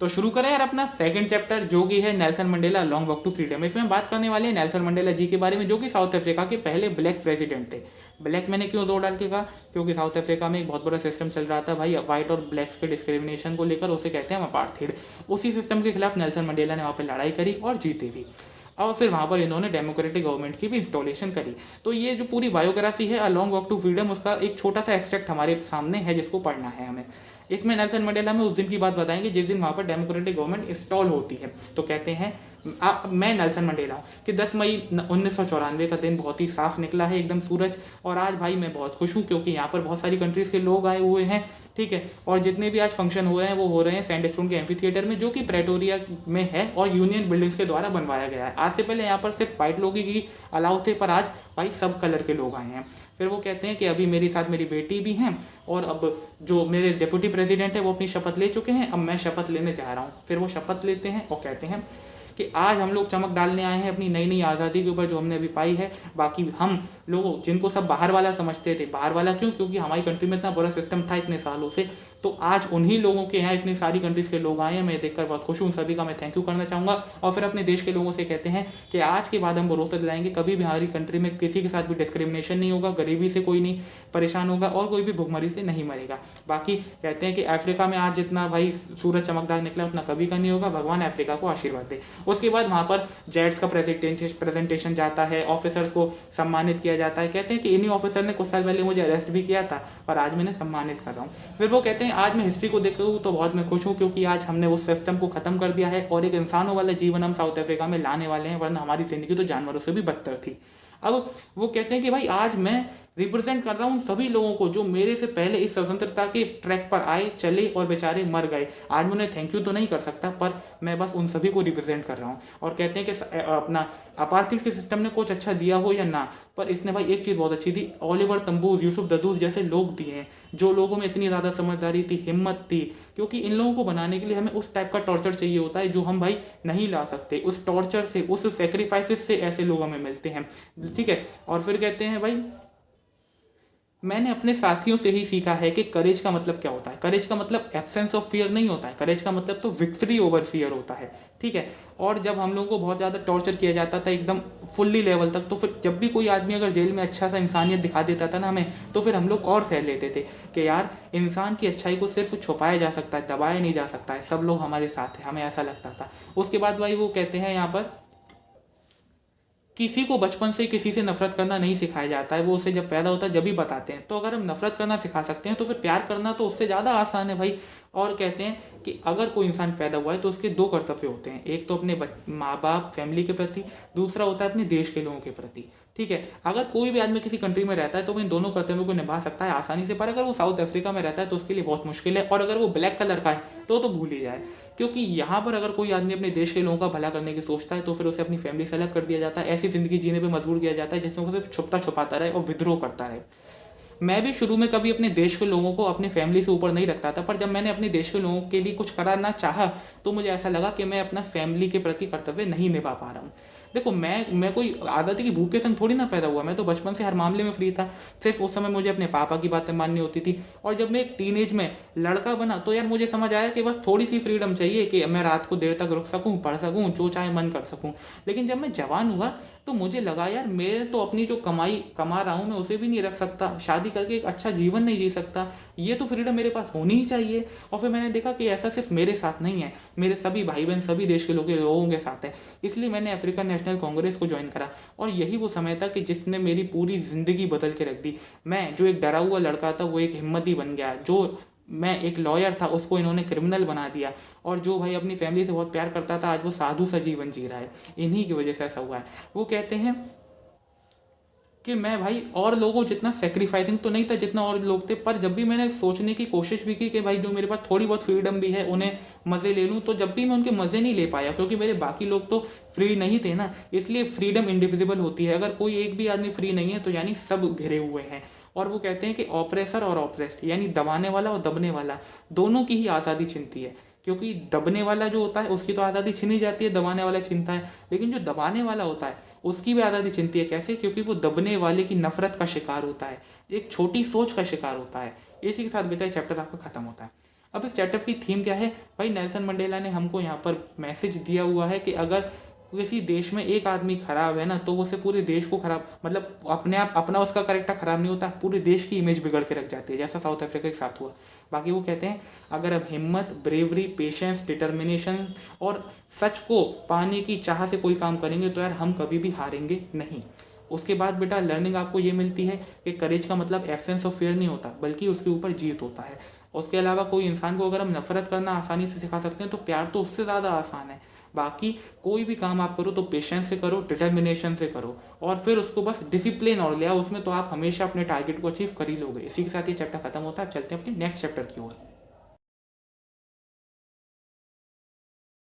तो शुरू करें यार अपना सेकंड चैप्टर जो कि है Nelson Mandela Long Walk to Freedom. इसमें बात करने वाले हैं नेल्सन मंडेला जी के बारे में, जो कि साउथ अफ्रीका के पहले ब्लैक प्रेसिडेंट थे। ब्लैक मैंने क्यों जोर डाल के कहा, क्योंकि साउथ अफ्रीका में एक बहुत बड़ा सिस्टम चल रहा था भाई, व्हाइट और ब्लैक्स के डिस्क्रिमिनेशन को लेकर, उसे कहते हैं अपार्थाइड। उसी सिस्टम के खिलाफ नेल्सन मंडेला ने वहाँ पर लड़ाई करी और जीती भी, और फिर वहाँ पर इन्होंने डेमोक्रेटिक गवर्नमेंट की भी इंस्टॉलेशन करी। तो ये जो पूरी बायोग्राफी है a Long Walk to Freedom, उसका एक छोटा सा एक्सट्रैक्ट हमारे सामने है जिसको पढ़ना है हमें। इसमें नेल्सन मंडेला में उस दिन की बात बताएंगे जिस दिन वहाँ पर डेमोक्रेटिक गवर्नमेंट इंस्टॉल होती है। तो कहते हैं मैं नेल्सन मंडेला हूँ कि 10 मई 1994 का दिन बहुत ही साफ निकला है एकदम सूरज, और आज भाई मैं बहुत खुश हूँ क्योंकि यहाँ पर बहुत सारी कंट्रीज़ के लोग आए हुए हैं, ठीक है। और जितने भी आज फंक्शन हुए हैं वो हो रहे हैं सैंडस्टोन के एम्फी थिएटर में, जो कि प्रेटोरिया में है और यूनियन बिल्डिंग्स के द्वारा बनवाया गया है। आज से पहले यहाँ पर सिर्फ वाइट लोग ही अलाउ थे, पर आज भाई सब कलर के लोग आए हैं। फिर वो कहते हैं कि अभी मेरे साथ मेरी बेटी भी हैं, और अब जो मेरे डिप्टी प्रेसिडेंट है वो अपनी शपथ ले चुके हैं, अब मैं शपथ लेने जा रहा हूँ। फिर वो शपथ लेते हैं और कहते हैं कि आज हम लोग चमक डालने आए हैं अपनी नई नई आज़ादी के ऊपर जो हमने अभी पाई है। बाकी हम लोगों जिनको सब बाहर वाला समझते थे, बाहर वाला क्यों, क्योंकि हमारी कंट्री में इतना बड़ा सिस्टम था इतने सालों से, तो आज उन्हीं लोगों के यहाँ इतनी सारी कंट्रीज़ के लोग आए हैं। मैं देखकर बहुत खुश हूँ, सभी का मैं थैंक यू करना चाहूँगा। और फिर अपने देश के लोगों से कहते हैं कि आज के बाद हम भरोसा दिलाएंगे कभी भी हमारी कंट्री में किसी के साथ भी डिस्क्रिमिनेशन नहीं होगा, गरीबी से कोई नहीं परेशान होगा और कोई भी भुखमरी से नहीं मरेगा। बाकी कहते हैं कि अफ्रीका में आज जितना भाई सूरज चमकदार निकला उतना कभी का नहीं होगा, भगवान अफ्रीका को आशीर्वाद दे। उसके बाद वहाँ पर जेट्स का प्रेजेंटेशन जाता है, ऑफिसर्स को सम्मानित किया जाता है। कहते हैं कि इन्हीं ऑफिसर ने कुछ साल पहले मुझे अरेस्ट भी किया था, पर आज मैंने सम्मानित कर रहा हूँ। फिर वो कहते हैं आज मैं हिस्ट्री को देखता हूँ तो बहुत मैं खुश हूँ, क्योंकि आज हमने उस सिस्टम को खत्म कर दिया है और एक इंसानों वाला जीवन हम साउथ अफ्रीका में लाने वाले हैं, वरना हमारी जिंदगी तो जानवरों से भी बदतर थी। अब वो कहते हैं कि भाई आज मैं रिप्रेजेंट कर रहा हूँ सभी लोगों को जो मेरे से पहले इस स्वतंत्रता के ट्रैक पर आए, चले और बेचारे मर गए। आज मैं उन्हें थैंक यू तो नहीं कर सकता, पर मैं बस उन सभी को रिप्रेजेंट कर रहा हूँ। और कहते हैं कि अपना अपार्थाइड के सिस्टम ने कुछ अच्छा दिया हो या ना, पर इसने भाई एक चीज़ बहुत अच्छी थी, ओलिवर तंबूज, यूसुफ ददूस जैसे लोग दिए हैं, जो लोगों में इतनी ज़्यादा समझदारी थी, हिम्मत थी। क्योंकि इन लोगों को बनाने के लिए हमें उस टाइप का टॉर्चर चाहिए होता है जो हम भाई नहीं ला सकते। उस टॉर्चर से, उस सेक्रीफाइसेस से ऐसे लोग हमें मिलते हैं, ठीक है। और फिर कहते हैं भाई मैंने अपने साथियों से ही सीखा है कि करेज का मतलब क्या होता है। करेज का मतलब एब्सेंस ऑफ फियर नहीं होता है, करेज का मतलब तो विक्ट्री ओवर फियर होता है, ठीक है। और जब हम लोगों को बहुत ज़्यादा टॉर्चर किया जाता था एकदम फुल्ली लेवल तक, तो फिर जब भी कोई आदमी अगर जेल में अच्छा सा इंसानियत दिखा देता था ना हमें, तो फिर हम लोग और सह लेते थे कि यार इंसान की अच्छाई को सिर्फ छुपाया जा सकता है, दबाया नहीं जा सकता है, सब लोग हमारे साथ हैं, हमें ऐसा लगता था। उसके बाद भाई वो कहते हैं यहाँ पर किसी को बचपन से किसी से नफरत करना नहीं सिखाया जाता है, वो उसे जब पैदा होता है जब भी बताते हैं। तो अगर हम नफरत करना सिखा सकते हैं तो फिर प्यार करना तो उससे ज़्यादा आसान है भाई। और कहते हैं कि अगर कोई इंसान पैदा हुआ है तो उसके दो कर्तव्य होते हैं, एक तो अपने माँ बाप फैमिली के प्रति, दूसरा होता है अपने देश के लोगों के प्रति, ठीक है। अगर कोई भी आदमी किसी कंट्री में रहता है तो वो इन दोनों कर्तव्यों को निभा सकता है आसानी से, पर अगर वो साउथ अफ्रीका में रहता है तो उसके लिए बहुत मुश्किल है। और अगर वो ब्लैक कलर का है तो भूल ही जाए, क्योंकि यहाँ पर अगर कोई आदमी अपने देश के लोगों का भला करने की सोचता है तो फिर उसे अपनी फैमिली से अलग कर दिया जाता है, ऐसी जिंदगी जीने पर मजबूर किया जाता है जिसमें वो सिर्फ छुपता छुपाता रहे और विद्रोह करता रहे। मैं भी शुरू में कभी अपने देश के लोगों को अपनी फैमिली से ऊपर नहीं रखता था, पर जब मैंने अपने देश के लोगों के लिए कुछ करना चाहा तो मुझे ऐसा लगा कि मैं अपना फैमिली के प्रति कर्तव्य नहीं निभा पा रहा हूँ। देखो मैं कोई आज़ादी की भूख के संग थोड़ी ना पैदा हुआ, मैं तो बचपन से हर मामले में फ्री था। सिर्फ उस समय मुझे अपने पापा की बातें माननी होती थी। और जब मैं एक टीनेज में लड़का बना तो यार मुझे समझ आया कि बस थोड़ी सी फ्रीडम चाहिए कि मैं रात को देर तक रुक सकूं, पढ़ सकूं, जो चाहे मन कर सकूं। लेकिन जब मैं जवान हुआ तो मुझे लगा यार मैं तो अपनी जो कमाई कमा रहा हूँ मैं उसे भी नहीं रख सकता, शादी करके एक अच्छा जीवन नहीं जी सकता, ये तो फ्रीडम मेरे पास होनी ही चाहिए। और फिर मैंने देखा कि ऐसा सिर्फ मेरे साथ नहीं है, मेरे सभी भाई बहन सभी देश के लोगों के साथ है। इसलिए मैंने अफ्रीकन नेशनल कांग्रेस को ज्वाइन करा, और यही वो समय था कि जिसने मेरी पूरी जिंदगी बदल के रख दी। मैं जो एक डरा हुआ लड़का था वो एक हिम्मती बन गया, जो मैं एक लॉयर था उसको इन्होंने क्रिमिनल बना दिया, और जो भाई अपनी फैमिली से बहुत प्यार करता था आज वो साधु सा जीवन जी रहा है। इन्हीं की वजह से ऐसा हुआ है। वो कहते हैं कि मैं भाई और लोगों जितना सेक्रीफाइसिंग तो नहीं था जितना और लोग थे, पर जब भी मैंने सोचने की कोशिश भी की कि भाई जो मेरे पास थोड़ी बहुत फ्रीडम भी है उन्हें मज़े ले लूँ, तो जब भी मैं उनके मज़े नहीं ले पाया, क्योंकि मेरे बाकी लोग तो फ्री नहीं थे ना। इसलिए फ्रीडम इंडिविजिबल होती है, अगर कोई एक भी आदमी फ्री नहीं है तो यानी सब घिरे हुए हैं। और वो कहते हैं कि ऑपरेसर और ऑपरेस्ड यानी दबाने वाला और दबने वाला दोनों की ही आज़ादी छिनती है, क्योंकि दबने वाला जो होता है उसकी तो आज़ादी छीनी जाती है, दबाने वाला छीनता है। लेकिन जो दबाने वाला होता है उसकी भी आज़ादी छिनती है। कैसे? क्योंकि वो दबने वाले की नफरत का शिकार होता है, एक छोटी सोच का शिकार होता है। इसी के साथ बेटा चैप्टर आपका खत्म होता है। अब इस चैप्टर की थीम क्या है भाई, नेल्सन मंडेला ने हमको यहाँ पर मैसेज दिया हुआ है कि अगर किसी देश में एक आदमी खराब है ना, तो वो सिर्फ पूरे देश को खराब, मतलब अपने आप अपना उसका करेक्टर खराब नहीं होता, पूरे देश की इमेज बिगड़ के रख जाती है, जैसा साउथ अफ्रीका के साथ हुआ। बाकी वो कहते हैं अगर अब हिम्मत, ब्रेवरी, पेशेंस, डिटर्मिनेशन और सच को पाने की चाह से कोई काम करेंगे तो यार हम कभी भी हारेंगे नहीं। उसके बाद बेटा लर्निंग आपको ये मिलती है कि करेज का मतलब एब्सेंस ऑफ फियर नहीं होता, बल्कि उसके ऊपर जीत होता है। उसके अलावा कोई इंसान को अगर हम नफरत करना आसानी से सिखा सकते हैं तो प्यार तो उससे ज़्यादा आसान है। बाकी कोई भी काम आप करो तो पेशेंस से करो, डिटर्मिनेशन से करो, और फिर उसको बस डिसिप्लिन और ले आओ उसमें, तो आप हमेशा अपने टारगेट को अचीव कर ही लोगे। इसी के साथ ये चैप्टर खत्म होता है। चलते हैं अपने नेक्स्ट चैप्टर की ओर।